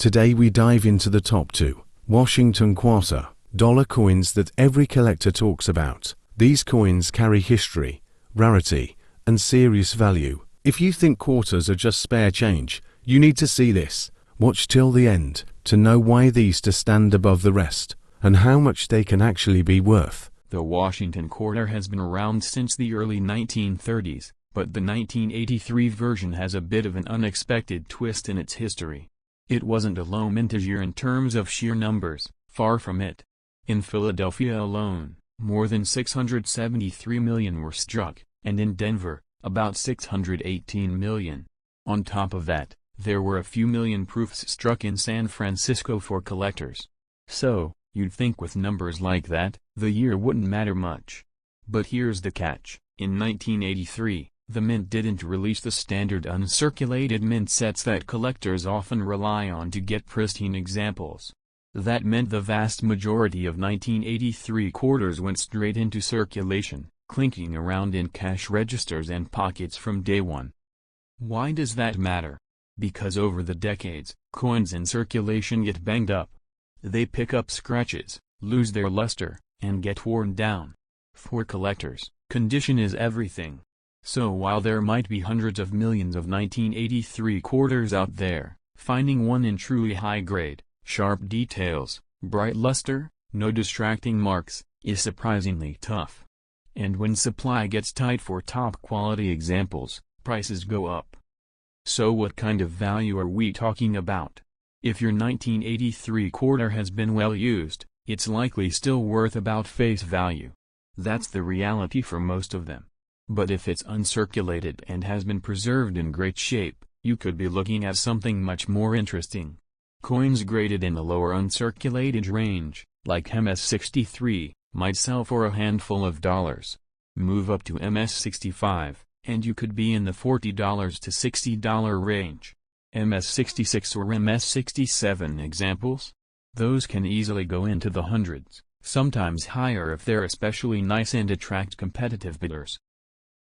Today we dive into the top 2 Washington quarter dollar coins that every collector talks about. These coins carry history, rarity, and serious value. If you think quarters are just spare change, you need to see this. Watch till the end to know why these two stand above the rest, and how much they can actually be worth. The Washington quarter has been around since the early 1930s, but the 1983 version has a bit of an unexpected twist in its history. It wasn't a low mintage year in terms of sheer numbers, far from it. In Philadelphia alone, more than 673 million were struck, and in Denver, about 618 million. On top of that, there were a few million proofs struck in San Francisco for collectors. So, you'd think with numbers like that, the year wouldn't matter much. But here's the catch: in 1983, the mint didn't release the standard uncirculated mint sets that collectors often rely on to get pristine examples. That meant the vast majority of 1983 quarters went straight into circulation, clinking around in cash registers and pockets from day one. Why does that matter? Because over the decades, coins in circulation get banged up. They pick up scratches, lose their luster, and get worn down. For collectors, condition is everything. So while there might be hundreds of millions of 1983 quarters out there, finding one in truly high grade, sharp details, bright luster, no distracting marks, is surprisingly tough. And when supply gets tight for top quality examples, prices go up. So what kind of value are we talking about? If your 1983 quarter has been well used, it's likely still worth about face value. That's the reality for most of them. But if it's uncirculated and has been preserved in great shape, you could be looking at something much more interesting. Coins graded in the lower uncirculated range, like MS-63, might sell for a handful of dollars. Move up to MS-65, and you could be in the $40 to $60 range. MS-66 or MS-67 examples? Those can easily go into the hundreds, sometimes higher if they're especially nice and attract competitive bidders.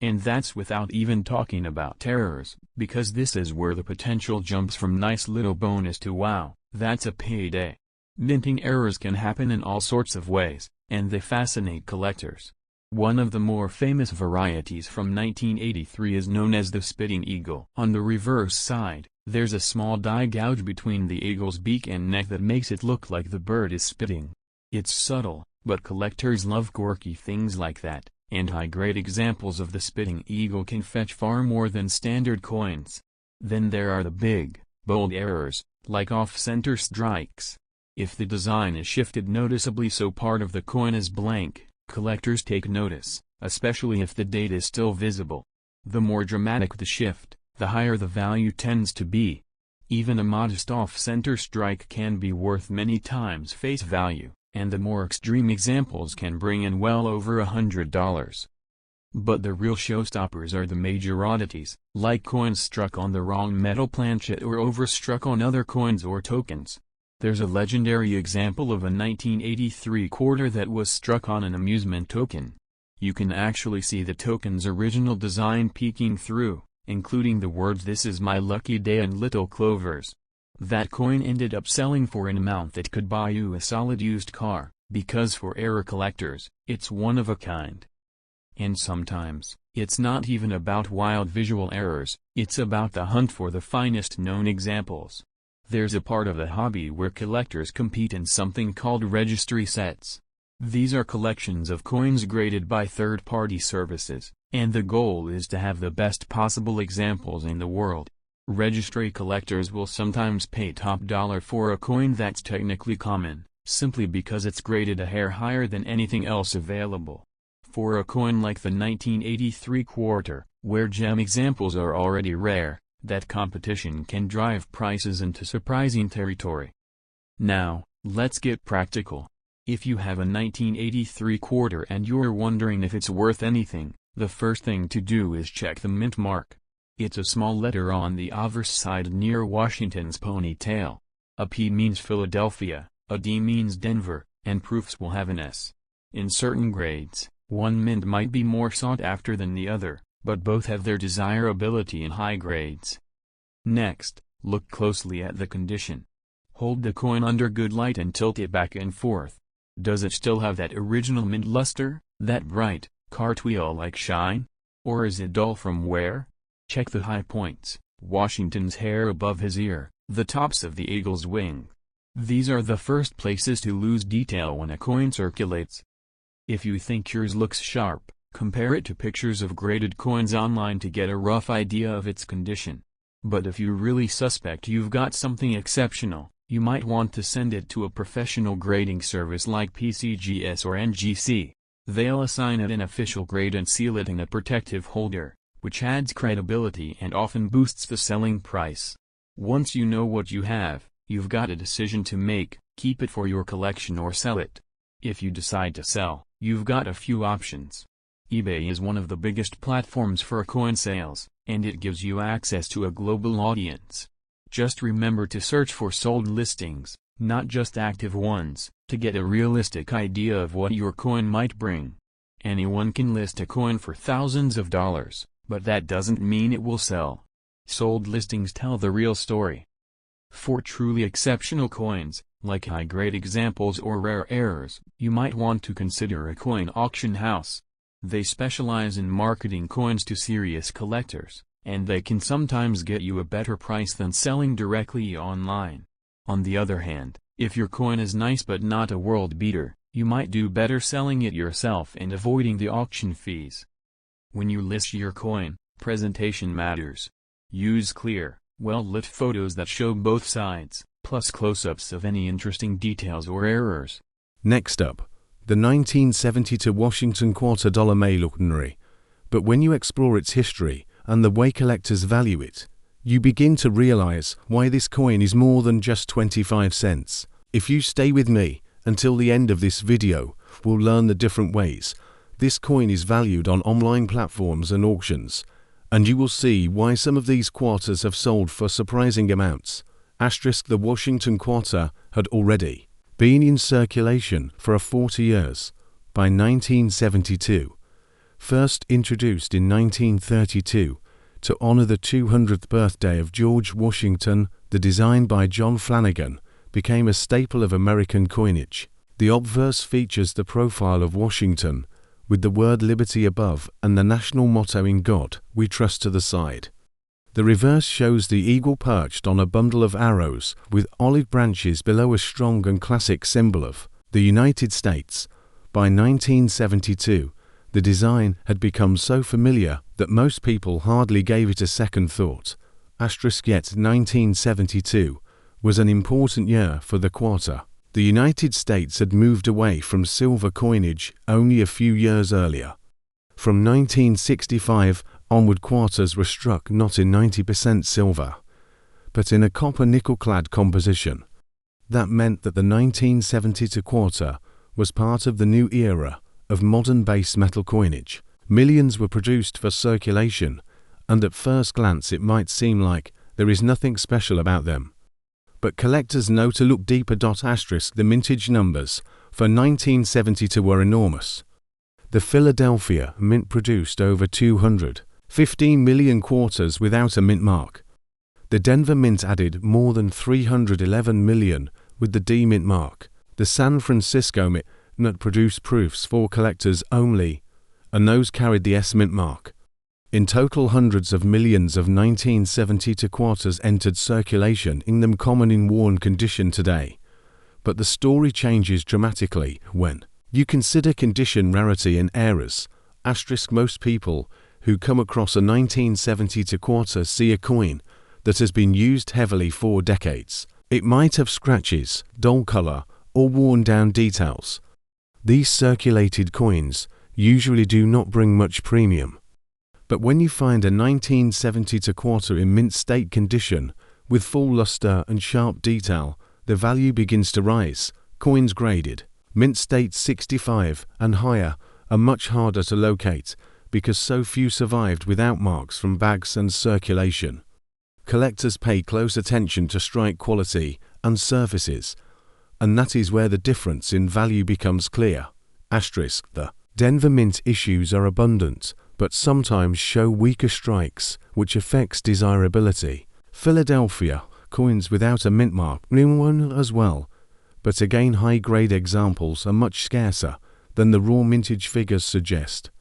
And that's without even talking about errors, because this is where the potential jumps from nice little bonus to wow, that's a payday. Minting errors can happen in all sorts of ways, and they fascinate collectors. One of the more famous varieties from 1983 is known as the spitting eagle. On the reverse side, there's a small die gouge between the eagle's beak and neck that makes it look like the bird is spitting. It's subtle, but collectors love quirky things like that. And high-grade examples of the spitting eagle can fetch far more than standard coins. Then there are the big, bold errors, like off-center strikes. If the design is shifted noticeably so part of the coin is blank, collectors take notice, especially if the date is still visible. The more dramatic the shift, the higher the value tends to be. Even a modest off-center strike can be worth many times face value, and the more extreme examples can bring in well over $100. But the real showstoppers are the major oddities, like coins struck on the wrong metal planchet or overstruck on other coins or tokens. There's a legendary example of a 1983 quarter that was struck on an amusement token. You can actually see the token's original design peeking through, including the words "This is my lucky day" and little clovers. That coin ended up selling for an amount that could buy you a solid used car, because for error collectors, it's one of a kind. And sometimes, it's not even about wild visual errors, it's about the hunt for the finest known examples. There's a part of the hobby where collectors compete in something called registry sets. These are collections of coins graded by third-party services, and the goal is to have the best possible examples in the world. Registry collectors will sometimes pay top dollar for a coin that's technically common, simply because it's graded a hair higher than anything else available. For a coin like the 1983 quarter, where gem examples are already rare, that competition can drive prices into surprising territory. Now, let's get practical. If you have a 1983 quarter and you're wondering if it's worth anything, the first thing to do is check the mint mark. It's a small letter on the obverse side near Washington's ponytail. A P means Philadelphia, a D means Denver, and proofs will have an S. In certain grades, one mint might be more sought after than the other, but both have their desirability in high grades. Next, look closely at the condition. Hold the coin under good light and tilt it back and forth. Does it still have that original mint luster, that bright, cartwheel-like shine? Or is it dull from wear? Check the high points, Washington's hair above his ear, the tops of the eagle's wing. These are the first places to lose detail when a coin circulates. If you think yours looks sharp, compare it to pictures of graded coins online to get a rough idea of its condition. But if you really suspect you've got something exceptional, you might want to send it to a professional grading service like PCGS or NGC. They'll assign it an official grade and seal it in a protective holder, which adds credibility and often boosts the selling price. Once you know what you have, you've got a decision to make: keep it for your collection or sell it. If you decide to sell, you've got a few options. eBay is one of the biggest platforms for coin sales, and it gives you access to a global audience. Just remember to search for sold listings, not just active ones, to get a realistic idea of what your coin might bring. Anyone can list a coin for thousands of dollars, but that doesn't mean it will sell. Sold listings tell the real story. For truly exceptional coins, like high-grade examples or rare errors, you might want to consider a coin auction house. They specialize in marketing coins to serious collectors, and they can sometimes get you a better price than selling directly online. On the other hand, if your coin is nice but not a world beater, you might do better selling it yourself and avoiding the auction fees. When you list your coin, presentation matters. Use clear, well-lit photos that show both sides, plus close-ups of any interesting details or errors. Next up, the 1972 Washington $quarter may look ordinary, but when you explore its history and the way collectors value it, you begin to realize why this coin is more than just 25 cents. If you stay with me until the end of this video, we'll learn the different ways this coin is valued on online platforms and auctions, and you will see why some of these quarters have sold for surprising amounts. The Washington quarter had already been in circulation for 40 years. By 1972, first introduced in 1932 to honor the 200th birthday of George Washington, the design by John Flanagan became a staple of American coinage. The obverse features the profile of Washington, with the word liberty above and the national motto "In God We Trust" to the side. The reverse shows the eagle perched on a bundle of arrows with olive branches below, a strong and classic symbol of the United States. By 1972, the design had become so familiar that most people hardly gave it a second thought. Yet 1972 was an important year for the quarter. The United States had moved away from silver coinage only a few years earlier. From 1965 onward, quarters were struck not in 90% silver, but in a copper-nickel-clad composition. That meant that the 1972 quarter was part of the new era of modern base metal coinage. Millions were produced for circulation, and at first glance it might seem like there is nothing special about them. But collectors know to look deeper. The mintage numbers for 1972 were enormous. The Philadelphia Mint produced over 215 million quarters without a mint mark. The Denver Mint added more than 311 million with the D mint mark. The San Francisco Mint produced proofs for collectors only, and those carried the S mint mark. In total, hundreds of millions of 1972 quarters entered circulation, in them common in worn condition today. But the story changes dramatically when you consider condition, rarity and errors. Most people who come across a 1972 quarter see a coin that has been used heavily for decades. It might have scratches, dull color, or worn down details. These circulated coins usually do not bring much premium. But when you find a 1972 quarter in mint state condition, with full luster and sharp detail, the value begins to rise. Coins graded mint state 65 and higher are much harder to locate because so few survived without marks from bags and circulation. Collectors pay close attention to strike quality and surfaces, and that is where the difference in value becomes clear. The Denver Mint issues are abundant, but sometimes show weaker strikes, which affects desirability. Philadelphia coins without a mint mark, new one as well. But again, high-grade examples are much scarcer than the raw mintage figures suggest.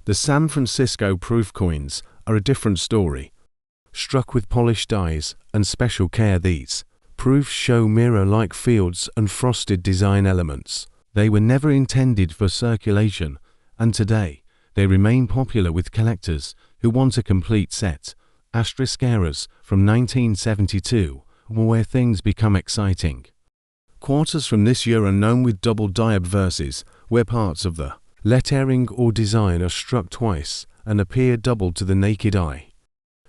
The San Francisco proof coins are a different story. Struck with polished dies and special care, these proofs show mirror-like fields and frosted design elements. They were never intended for circulation, and today they remain popular with collectors who want a complete set. Asterisk eras from 1972 were where things become exciting. Quarters from this year are known with double die obverses, where parts of the lettering or design are struck twice and appear double to the naked eye.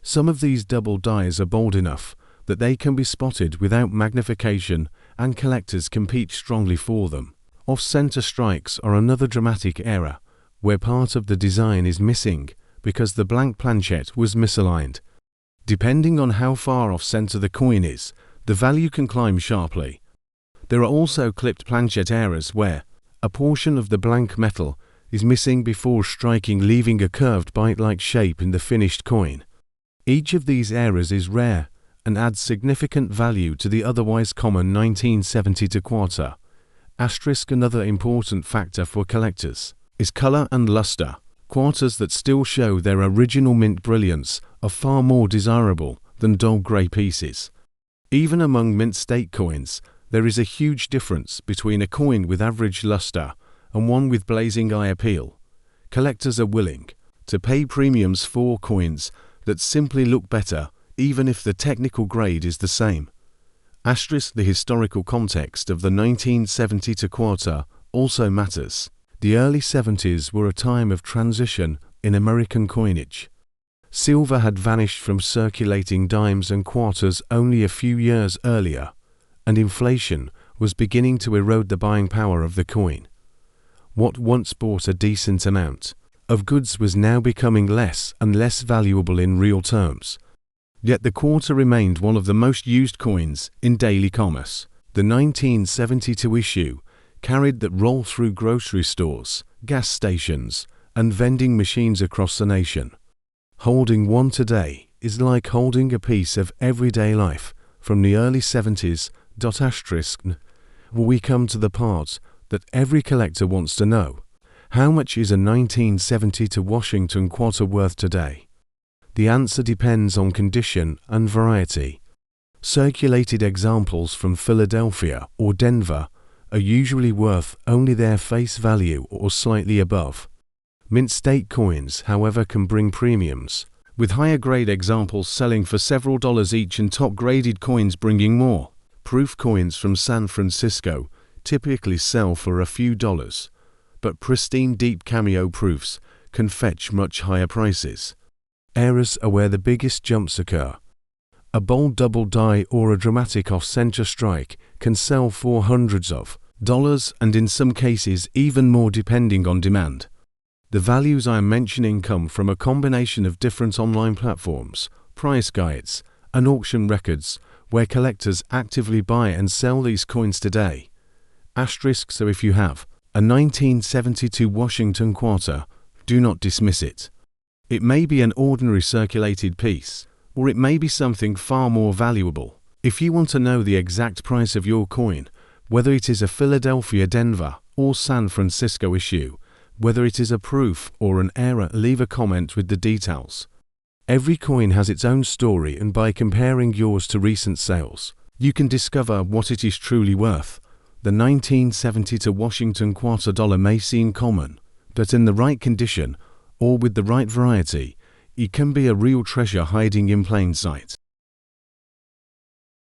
Some of these double dies are bold enough that they can be spotted without magnification, and collectors compete strongly for them. Off-center strikes are another dramatic error, where part of the design is missing because the blank planchet was misaligned. Depending on how far off-center the coin is, the value can climb sharply. There are also clipped planchet errors where a portion of the blank metal is missing before striking, leaving a curved bite-like shape in the finished coin. Each of these errors is rare and adds significant value to the otherwise common 1970 quarter. Asterisk another important factor for collectors is color and luster. Quarters that still show their original mint brilliance are far more desirable than dull grey pieces. Even among mint state coins, there is a huge difference between a coin with average luster and one with blazing eye appeal. Collectors are willing to pay premiums for coins that simply look better, even if the technical grade is the same. Asterisk the historical context of the 1970 quarter also matters. The early 70s were a time of transition in American coinage. Silver had vanished from circulating dimes and quarters only a few years earlier, and inflation was beginning to erode the buying power of the coin. What once bought a decent amount of goods was now becoming less and less valuable in real terms. Yet the quarter remained one of the most used coins in daily commerce. The 1972 issue carried that roll through grocery stores, gas stations, and vending machines across the nation. Holding one today is like holding a piece of everyday life from the early 70s. We come to the part that every collector wants to know. How much is a 1970 Washington quarter worth today? The answer depends on condition and variety. Circulated examples from Philadelphia or Denver are usually worth only their face value or slightly above. Mint state coins, however, can bring premiums, with higher grade examples selling for several dollars each and top graded coins bringing more. Proof coins from San Francisco typically sell for a few dollars, but pristine deep cameo proofs can fetch much higher prices. Errors are where the biggest jumps occur. A bold double die or a dramatic off-center strike can sell for hundreds of dollars and in some cases even more depending on demand. The values I am mentioning come from a combination of different online platforms, price guides, and auction records where collectors actively buy and sell these coins today. Asterisk so if you have a 1972 Washington quarter, do not dismiss it. It may be an ordinary circulated piece, or it may be something far more valuable. If you want to know the exact price of your coin, whether it is a Philadelphia, Denver, or San Francisco issue, whether it is a proof or an error, leave a comment with the details. Every coin has its own story, and by comparing yours to recent sales, you can discover what it is truly worth. The 1970 Washington quarter dollar may seem common, but in the right condition or with the right variety, it can be a real treasure hiding in plain sight.